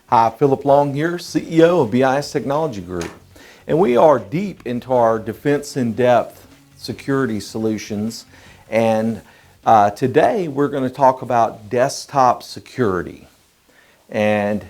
Hi, Phillip Long here, CEO of BIS Technology Group. And we are deep into our defense in-depth security solutions. And today we're going to talk about desktop security. And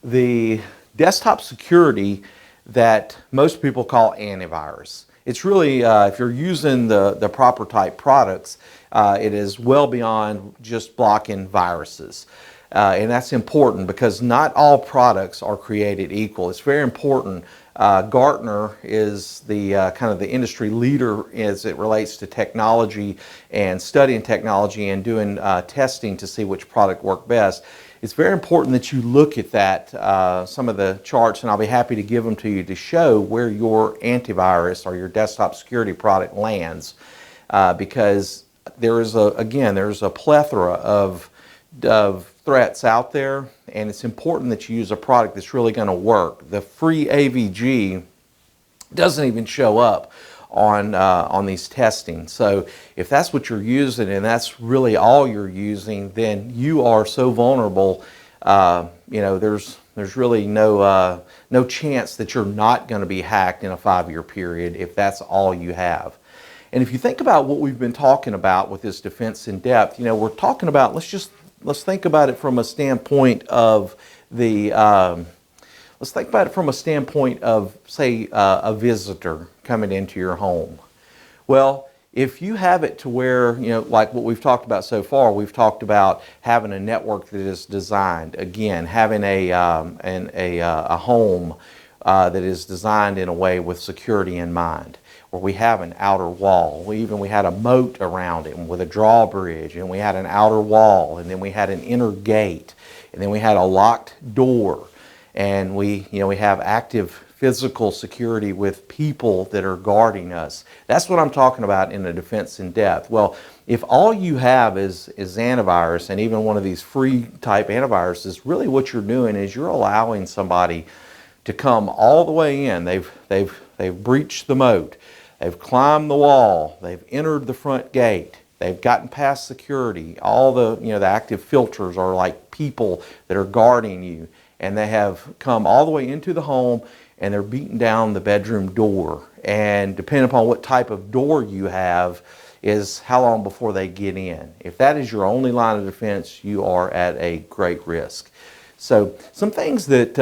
the desktop security that most people call antivirus. It's really, if you're using the proper type products, it is well beyond just blocking viruses. And that's important because not all products are created equal. It's very important. Gartner is the kind of the industry leader as it relates to technology and studying technology and doing testing to see which product worked best. It's very important that you look at that, some of the charts, and I'll be happy to give them to you to show where your antivirus or your desktop security product lands, because there is there's a plethora of threats out there, and it's important that you use a product that's really going to work. The free AVG doesn't even show up on these testing. So if that's what you're using and that's really all you're using, then you are so vulnerable. There's really no chance that you're not going to be hacked in a 5-year period if that's all you have. And if you think about what we've been talking about with this defense in depth, we're talking about, let's think about it from a standpoint of say, a visitor coming into your home. Well, if you have it to where, like what we've talked about so far, we've talked about having a network that is designed, again, having a home that is designed in a way with security in mind, where we have an outer wall. We had a moat around it with a drawbridge, and we had an outer wall, and then we had an inner gate, and then we had a locked door, and we have active physical security with people that are guarding us. That's what I'm talking about in the defense in depth. Well, if all you have is antivirus, and even one of these free type antiviruses, really what you're doing is you're allowing somebody to come all the way in. They've breached the moat. They've climbed the wall. They've entered the front gate. They've gotten past security. All the active filters are like people that are guarding you, and they have come all the way into the home, and they're beating down the bedroom door. And depending upon what type of door you have is how long before they get in. If that is your only line of defense, you are at a great risk. So some things that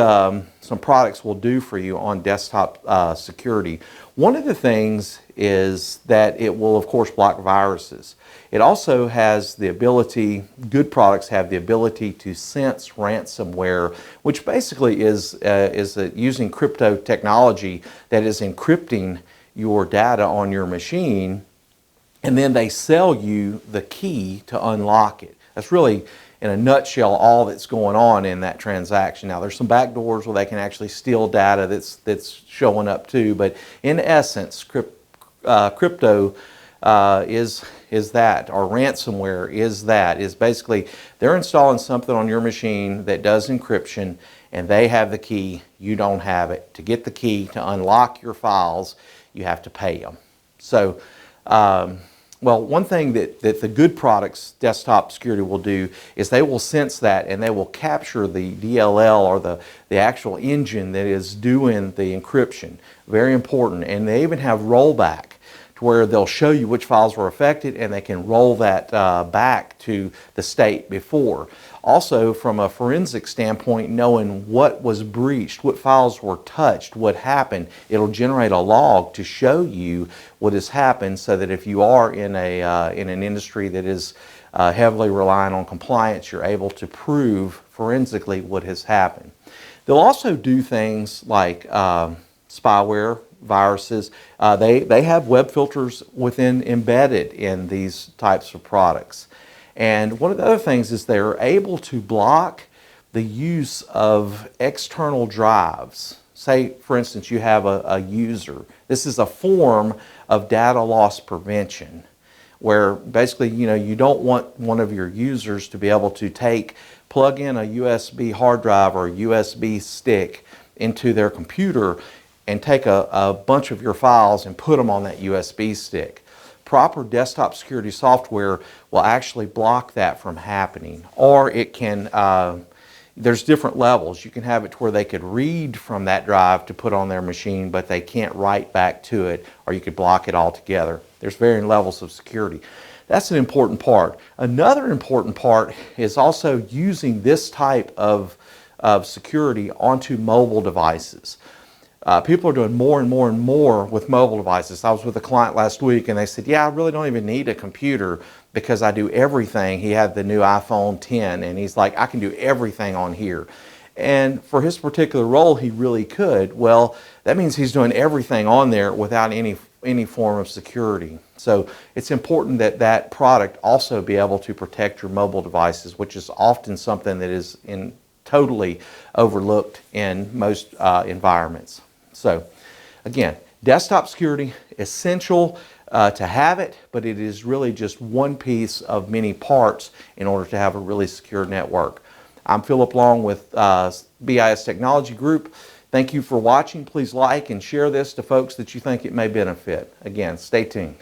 some products will do for you on desktop security. One of the things is that it will, of course, block viruses. It also has the ability, good products have the ability to sense ransomware, which basically is using crypto technology that is encrypting your data on your machine, and then they sell you the key to unlock it. That's really, in a nutshell, all that's going on in that transaction. Now, there's some back doors where they can actually steal data that's showing up too, but in essence, crypto is that, or ransomware is basically they're installing something on your machine that does encryption, and they have the key, you don't have it. To get the key to unlock your files, you have to pay them. So, well, one thing that the good products, desktop security, will do is they will sense that, and they will capture the DLL, or the actual engine that is doing the encryption. Very important. And they even have rollback, to where they'll show you which files were affected, and they can roll that back to the state before. Also, from a forensic standpoint, knowing what was breached, what files were touched, what happened, it'll generate a log to show you what has happened, so that if you are in an industry that is heavily relying on compliance, you're able to prove forensically what has happened. They'll also do things like spyware, viruses. They have web filters embedded in these types of products. And one of the other things is they're able to block the use of external drives. Say, for instance, you have a user. This is a form of data loss prevention, where basically, you don't want one of your users to be able to plug in a USB hard drive or a USB stick into their computer and take a bunch of your files and put them on that USB stick. Proper desktop security software will actually block that from happening, or it can there's different levels. You can have it to where they could read from that drive to put on their machine, but they can't write back to it, or you could block it altogether. There's varying levels of security. That's an important part. Another important part is also using this type of security onto mobile devices. People are doing more and more and more with mobile devices. I was with a client last week and they said, yeah, I really don't even need a computer because I do everything. He had the new iPhone 10 and he's like, I can do everything on here. And for his particular role, he really could. Well, that means he's doing everything on there without any form of security. So it's important that that product also be able to protect your mobile devices, which is often something that is totally overlooked in most environments. So again, desktop security, essential to have it, but it is really just one piece of many parts in order to have a really secure network. I'm Phillip Long with BIS Technology Group. Thank you for watching. Please like and share this to folks that you think it may benefit. Again, stay tuned.